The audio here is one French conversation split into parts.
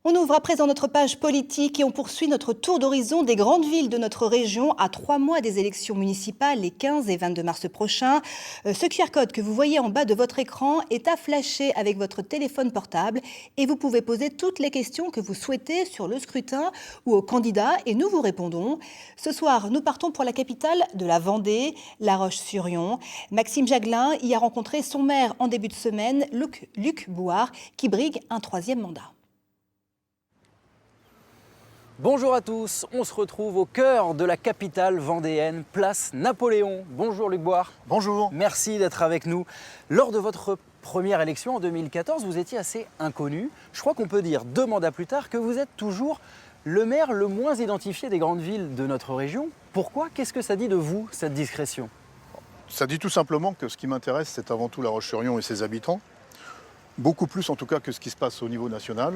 On ouvre à présent notre page politique et on poursuit notre tour d'horizon des grandes villes de notre région à 3 mois des élections municipales les 15 et 22 mars prochains. Ce QR-code que vous voyez en bas de votre écran est à flasher avec votre téléphone portable et vous pouvez poser toutes les questions que vous souhaitez sur le scrutin ou aux candidats et nous vous répondons. Ce soir, nous partons pour la capitale de la Vendée, La Roche-sur-Yon. Maxime Jagellin y a rencontré son maire en début de semaine, Luc Bouard, qui brigue un 3e mandat. Bonjour à tous, on se retrouve au cœur de la capitale vendéenne, place Napoléon. Bonjour Luc Bouard. Bonjour. Merci d'être avec nous. Lors de votre première élection en 2014, vous étiez assez inconnu. Je crois qu'on peut dire 2 mandats plus tard que vous êtes toujours le maire le moins identifié des grandes villes de notre région. Pourquoi? Qu'est-ce que ça dit de vous, cette discrétion? Ça dit tout simplement que ce qui m'intéresse, c'est avant tout La Roche-sur-Yon et ses habitants. Beaucoup plus en tout cas que ce qui se passe au niveau national.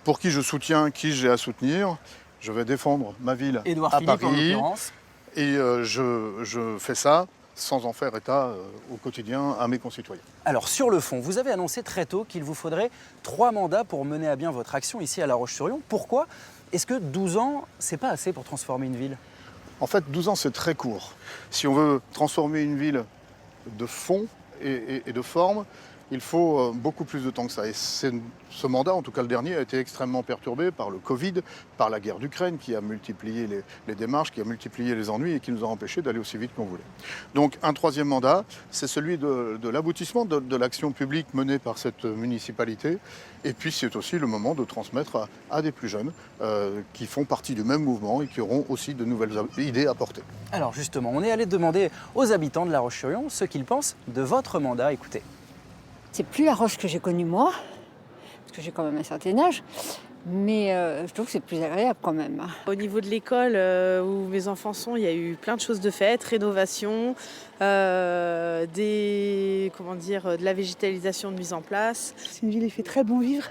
Pour qui je soutiens, qui j'ai à soutenir. Je vais défendre ma ville Édouard à Philippe, Paris. en l'occurrence. Et je fais ça sans en faire état au quotidien à mes concitoyens. Alors sur le fond, vous avez annoncé très tôt qu'il vous faudrait 3 mandats pour mener à bien votre action ici à La Roche-sur-Yon. Pourquoi? Est-ce que 12 ans, c'est pas assez pour transformer une ville? En fait, 12 ans, c'est très court. Si on veut transformer une ville de fond et de forme, il faut beaucoup plus de temps que ça. Et ce mandat, en tout cas le dernier, a été extrêmement perturbé par le Covid, par la guerre d'Ukraine qui a multiplié les démarches, qui a multiplié les ennuis et qui nous a empêchés d'aller aussi vite qu'on voulait. Donc un 3e mandat, c'est celui de l'aboutissement de l'action publique menée par cette municipalité. Et puis c'est aussi le moment de transmettre à des plus jeunes qui font partie du même mouvement et qui auront aussi de nouvelles idées à porter. Alors justement, on est allé demander aux habitants de La Roche-sur-Yon ce qu'ils pensent de votre mandat. Écoutez. C'est plus la Roche que j'ai connue moi, parce que j'ai quand même un certain âge, mais je trouve que c'est plus agréable quand même. Au niveau de l'école où mes enfants sont, il y a eu plein de choses de faites, rénovation, de la végétalisation de mise en place. C'est une ville qui fait très bon vivre,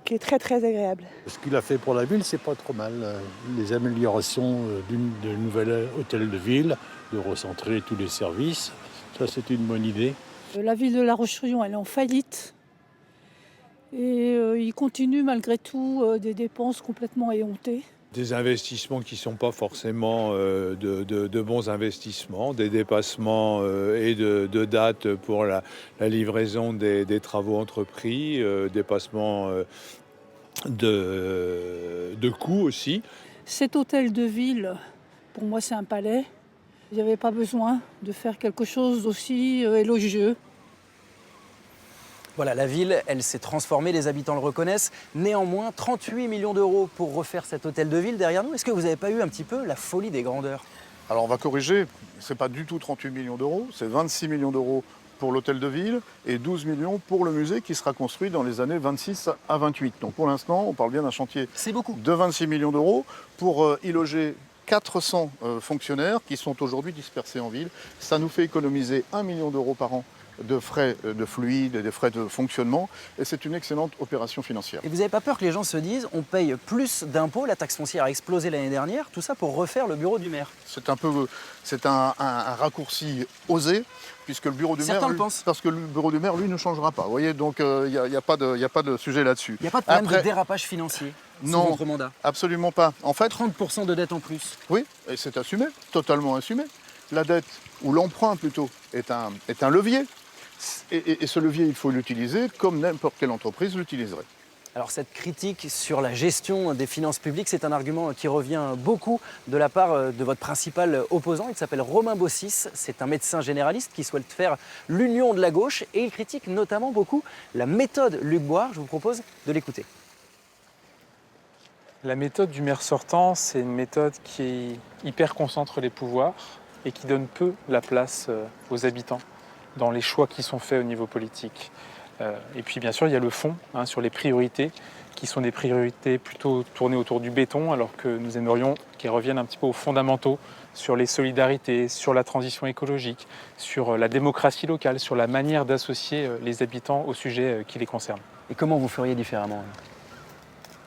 qui est très très agréable. Ce qu'il a fait pour la ville, c'est pas trop mal. Les améliorations de nouvel hôtel de ville, de recentrer tous les services, ça c'est une bonne idée. La ville de La Roche-sur-Yon, elle est en faillite. Et il continue malgré tout des dépenses complètement éhontées. Des investissements qui ne sont pas forcément de bons investissements, des dépassements et de dates pour la livraison des travaux entrepris, dépassements de coûts aussi. Cet hôtel de ville, pour moi c'est un palais. Il n'y avait pas besoin de faire quelque chose d'aussi élogieux. Voilà, la ville, elle s'est transformée, les habitants le reconnaissent. Néanmoins, 38 millions d'euros pour refaire cet hôtel de ville derrière nous. Est-ce que vous n'avez pas eu un petit peu la folie des grandeurs? Alors on va corriger, ce n'est pas du tout 38 millions d'euros, c'est 26 millions d'euros pour l'hôtel de ville et 12 millions pour le musée qui sera construit dans les années 26 à 28. Donc pour l'instant, on parle bien d'un chantier de 26 millions d'euros pour y loger 400 fonctionnaires qui sont aujourd'hui dispersés en ville. Ça nous fait économiser 1 million d'euros par an de frais de fluide et des frais de fonctionnement. Et c'est une excellente opération financière. Et vous n'avez pas peur que les gens se disent on paye plus d'impôts, la taxe foncière a explosé l'année dernière, tout ça pour refaire le bureau du maire? C'est un raccourci osé, puisque le bureau du maire, parce que le bureau du maire, lui, ne changera pas. Vous voyez, donc il n'y a pas de sujet là-dessus. Il n'y a pas de problème de dérapage financier sous votre mandat? Absolument pas. En fait, 30% de dette en plus. Oui, et c'est assumé, totalement assumé. La dette, ou l'emprunt plutôt, est un levier. Et ce levier, il faut l'utiliser comme n'importe quelle entreprise l'utiliserait. Alors cette critique sur la gestion des finances publiques, c'est un argument qui revient beaucoup de la part de votre principal opposant. Il s'appelle Romain Bossis, c'est un médecin généraliste qui souhaite faire l'union de la gauche et il critique notamment beaucoup la méthode Luc Bouard. Je vous propose de l'écouter. La méthode du maire sortant, c'est une méthode qui hyper concentre les pouvoirs et qui donne peu la place aux habitants dans les choix qui sont faits au niveau politique. Et puis bien sûr, il y a le fond sur les priorités, qui sont des priorités plutôt tournées autour du béton, alors que nous aimerions qu'ils reviennent un petit peu aux fondamentaux, sur les solidarités, sur la transition écologique, sur la démocratie locale, sur la manière d'associer les habitants aux sujets qui les concernent. Et comment vous feriez différemment?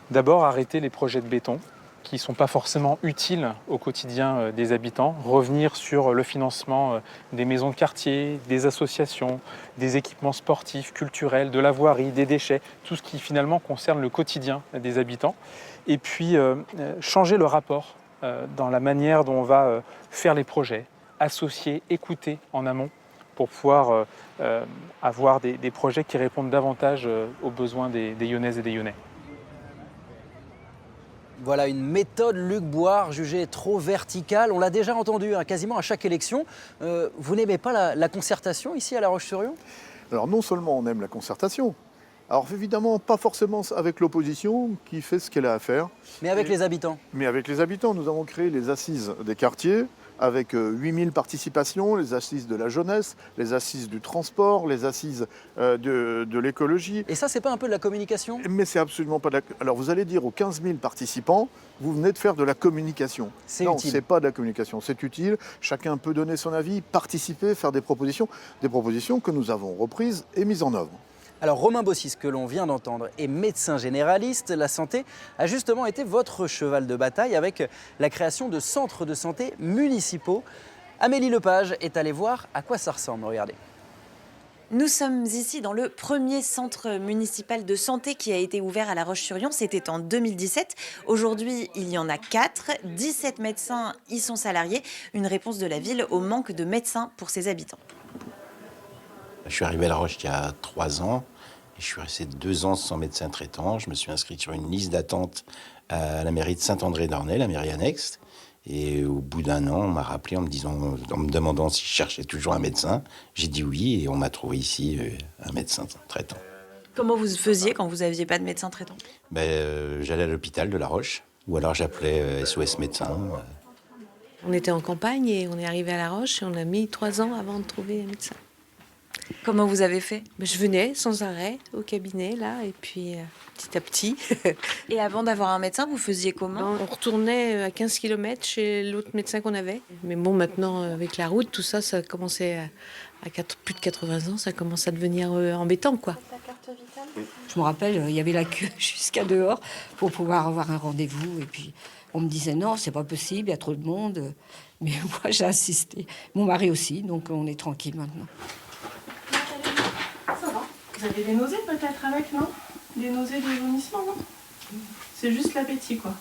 D'abord, arrêter les projets de béton, qui ne sont pas forcément utiles au quotidien des habitants, revenir sur le financement des maisons de quartier, des associations, des équipements sportifs, culturels, de la voirie, des déchets, tout ce qui finalement concerne le quotidien des habitants. Et puis changer le rapport dans la manière dont on va faire les projets, associer, écouter en amont pour pouvoir avoir des projets qui répondent davantage aux besoins des Lyonnaises et des Lyonnais. Voilà une méthode Luc Boire jugée trop verticale. On l'a déjà entendu quasiment à chaque élection. Vous n'aimez pas la concertation ici à La Roche-sur-Yon ? Alors non seulement on aime la concertation, alors évidemment pas forcément avec l'opposition qui fait ce qu'elle a à faire. Mais avec les habitants. Mais avec les habitants, nous avons créé les assises des quartiers avec 8000 participations, les assises de la jeunesse, les assises du transport, les assises de l'écologie. Et ça, c'est pas un peu de la communication ? Mais c'est absolument pas de la... Alors vous allez dire aux 15 000 participants, vous venez de faire de la communication. C'est non, utile. c'est pas de la communication, c'est utile. Chacun peut donner son avis, participer, faire des propositions que nous avons reprises et mises en œuvre. Alors Romain Bossis, que l'on vient d'entendre, est médecin généraliste. La santé a justement été votre cheval de bataille avec la création de centres de santé municipaux. Amélie Lepage est allée voir à quoi ça ressemble, regardez. Nous sommes ici dans le premier centre municipal de santé qui a été ouvert à La Roche-sur-Yon. C'était en 2017. Aujourd'hui, il y en a 4. 17 médecins y sont salariés. Une réponse de la ville au manque de médecins pour ses habitants. Je suis arrivé à La Roche il y a 3 ans et je suis resté 2 ans sans médecin traitant. Je me suis inscrit sur une liste d'attente à la mairie de Saint-André-d'Ornay, la mairie annexe. Et au bout d'1 an, on m'a rappelé en me demandant si je cherchais toujours un médecin. J'ai dit oui et on m'a trouvé ici un médecin traitant. Comment vous faisiez quand vous n'aviez pas de médecin traitant ? J'allais à l'hôpital de La Roche ou alors j'appelais SOS médecin. On était en campagne et on est arrivé à La Roche et on a mis 3 ans avant de trouver un médecin. Comment vous avez fait ? Je venais sans arrêt au cabinet, là, et puis petit à petit. Et avant d'avoir un médecin, vous faisiez comment ? On retournait à 15 km chez l'autre médecin qu'on avait. Mais bon, maintenant, avec la route, tout ça, ça commençait à plus de 80 ans, ça commence à devenir embêtant, quoi. Je me rappelle, il y avait la queue jusqu'à dehors pour pouvoir avoir un rendez-vous. Et puis, on me disait non, c'est pas possible, il y a trop de monde. Mais moi, j'ai insisté. Mon mari aussi, donc on est tranquille maintenant. Vous avez des nausées peut-être avec, non ? Des nausées, des vomissements, non ? C'est juste l'appétit, quoi.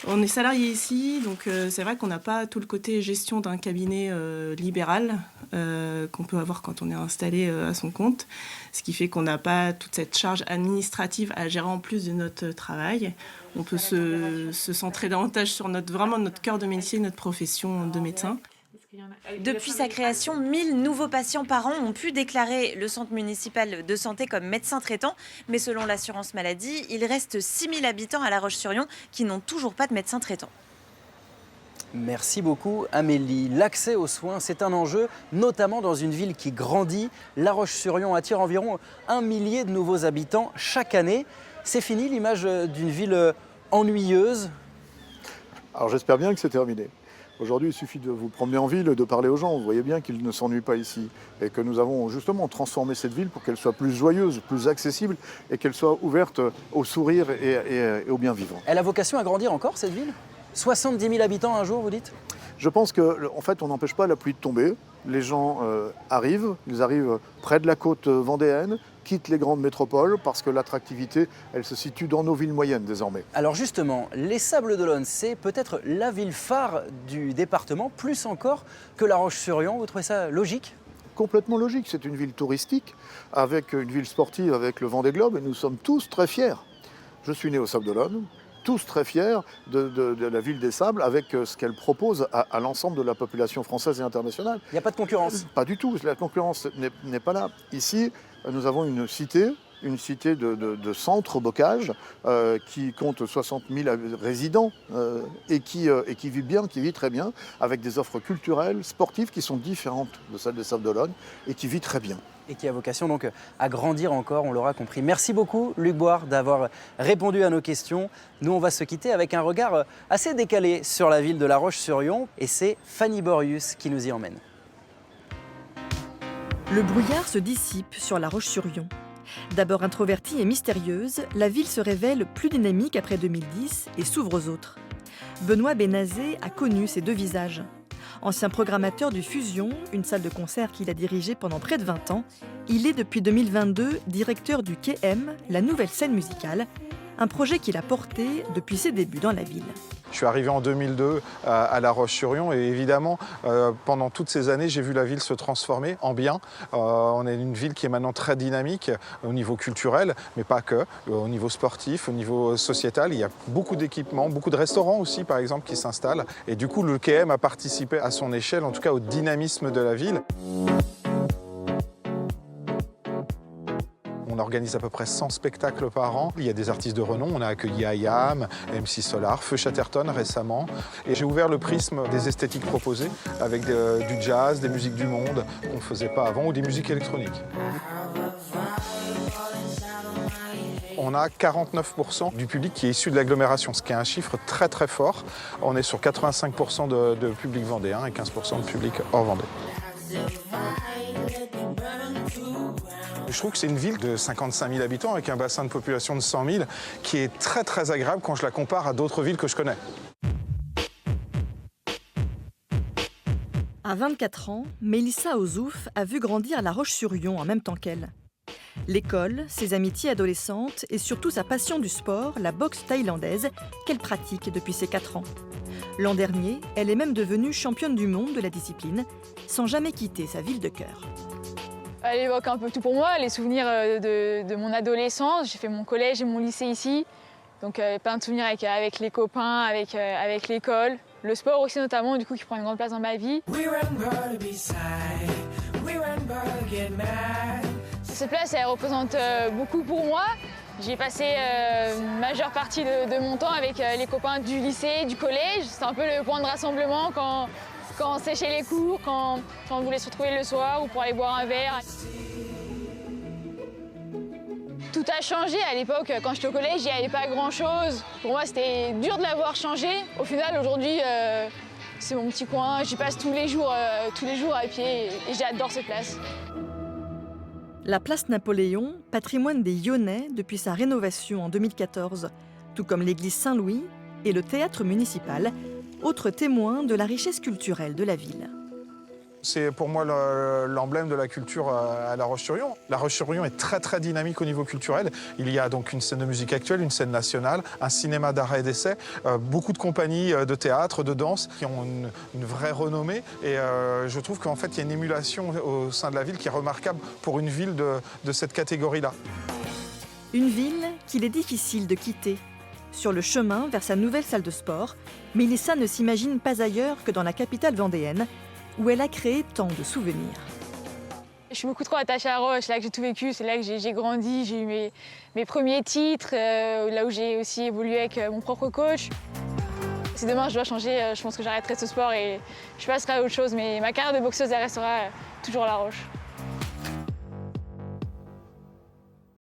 On est salarié ici, donc c'est vrai qu'on n'a pas tout le côté gestion d'un cabinet libéral qu'on peut avoir quand on est installé à son compte, ce qui fait qu'on n'a pas toute cette charge administrative à gérer en plus de notre travail. On peut se centrer davantage sur vraiment notre cœur de métier, notre profession de médecin. Depuis sa création, 1000 nouveaux patients par an ont pu déclarer le centre municipal de santé comme médecin traitant. Mais selon l'assurance maladie, il reste 6000 habitants à La Roche-sur-Yon qui n'ont toujours pas de médecin traitant. Merci beaucoup Amélie. L'accès aux soins, c'est un enjeu, notamment dans une ville qui grandit. La Roche-sur-Yon attire environ 1 millier de nouveaux habitants chaque année. C'est fini l'image d'une ville ennuyeuse ? Alors j'espère bien que c'est terminé. Aujourd'hui, il suffit de vous promener en ville, de parler aux gens. Vous voyez bien qu'ils ne s'ennuient pas ici. Et que nous avons justement transformé cette ville pour qu'elle soit plus joyeuse, plus accessible et qu'elle soit ouverte au sourire et au bien vivre. Elle a vocation à grandir encore, cette ville ? 70 000 habitants un jour, vous dites ? Je pense qu'en fait, on n'empêche pas la pluie de tomber. Les gens arrivent, ils arrivent près de la côte vendéenne, quittent les grandes métropoles parce que l'attractivité, elle se situe dans nos villes moyennes désormais. Alors justement, les Sables-d'Olonne, c'est peut-être la ville phare du département, plus encore que La Roche-sur-Yon. Vous trouvez ça logique ? Complètement logique. C'est une ville touristique, avec une ville sportive, avec le Vendée Globe, et nous sommes tous très fiers. Je suis né aux Sables-d'Olonne, tous très fiers de la ville des Sables avec ce qu'elle propose à l'ensemble de la population française et internationale. Il n'y a pas de concurrence ? Pas du tout, la concurrence n'est pas là. Ici, nous avons une cité de centre bocage qui compte 60 000 résidents et qui vit bien, qui vit très bien, avec des offres culturelles, sportives qui sont différentes de celles des Sables-d'Olonne et qui vit très bien. Et qui a vocation donc à grandir encore, on l'aura compris. Merci beaucoup Luc Boire d'avoir répondu à nos questions. Nous on va se quitter avec un regard assez décalé sur la ville de La Roche-sur-Yon et c'est Fanny Borius qui nous y emmène. Le brouillard se dissipe sur La Roche-sur-Yon. D'abord introvertie et mystérieuse, la ville se révèle plus dynamique après 2010 et s'ouvre aux autres. Benoît Bénazé a connu ces deux visages. Ancien programmateur du Fusion, une salle de concert qu'il a dirigée pendant près de 20 ans, il est depuis 2022 directeur du Quai M, la nouvelle scène musicale, un projet qu'il a porté depuis ses débuts dans la ville. Je suis arrivé en 2002 à La Roche-sur-Yon et évidemment, pendant toutes ces années, j'ai vu la ville se transformer en bien. On est une ville qui est maintenant très dynamique au niveau culturel, mais pas que, au niveau sportif, au niveau sociétal. Il y a beaucoup d'équipements, beaucoup de restaurants aussi, par exemple, qui s'installent. Et du coup, le KM a participé à son échelle, en tout cas au dynamisme de la ville. On organise à peu près 100 spectacles par an. Il y a des artistes de renom. On a accueilli IAM, MC Solar, Feu Chatterton récemment. Et j'ai ouvert le prisme des esthétiques proposées avec du jazz, des musiques du monde qu'on ne faisait pas avant ou des musiques électroniques. On a 49% du public qui est issu de l'agglomération, ce qui est un chiffre très très fort. On est sur 85% de public vendéen et 15% de public hors Vendée. Je trouve que c'est une ville de 55 000 habitants avec un bassin de population de 100 000 qui est très très agréable quand je la compare à d'autres villes que je connais. À 24 ans, Mélissa Ozouf a vu grandir La Roche-sur-Yon en même temps qu'elle. L'école, ses amitiés adolescentes et surtout sa passion du sport, la boxe thaïlandaise, qu'elle pratique depuis ses 4 ans. L'an dernier, elle est même devenue championne du monde de la discipline, sans jamais quitter sa ville de cœur. Elle évoque un peu tout pour moi, les souvenirs de mon adolescence. J'ai fait mon collège et mon lycée ici. Donc plein de souvenirs avec les copains, avec l'école. Le sport aussi notamment, du coup, qui prend une grande place dans ma vie. Cette place, elle représente beaucoup pour moi. J'ai passé une majeure partie de mon temps avec les copains du lycée, du collège. C'est un peu le point de rassemblement quand on séchait les cours, quand on voulait se retrouver le soir ou pour aller boire un verre. Tout a changé à l'époque. Quand j'étais au collège, il n'y avait pas grand-chose. Pour moi, c'était dur de l'avoir changé. Au final, aujourd'hui, c'est mon petit coin. J'y passe tous les jours à pied et j'adore cette place. La place Napoléon, patrimoine des Yonnais depuis sa rénovation en 2014, tout comme l'église Saint-Louis et le théâtre municipal, autre témoin de la richesse culturelle de la ville. C'est pour moi l'emblème de la culture à La Roche-sur-Yon. La Roche-sur-Yon est très très dynamique au niveau culturel. Il y a donc une scène de musique actuelle, une scène nationale, un cinéma d'art et d'essai, beaucoup de compagnies de théâtre, de danse qui ont une vraie renommée. Et je trouve qu'en fait il y a une émulation au sein de la ville qui est remarquable pour une ville de cette catégorie-là. Une ville qu'il est difficile de quitter. Sur le chemin vers sa nouvelle salle de sport, Mélissa ne s'imagine pas ailleurs que dans la capitale vendéenne, où elle a créé tant de souvenirs. Je suis beaucoup trop attachée à Roche, c'est là que j'ai tout vécu, c'est là que j'ai grandi, j'ai eu mes premiers titres, là où j'ai aussi évolué avec mon propre coach. Si demain je dois changer, je pense que j'arrêterai ce sport et je passerai à autre chose, mais ma carrière de boxeuse, elle restera toujours à La Roche.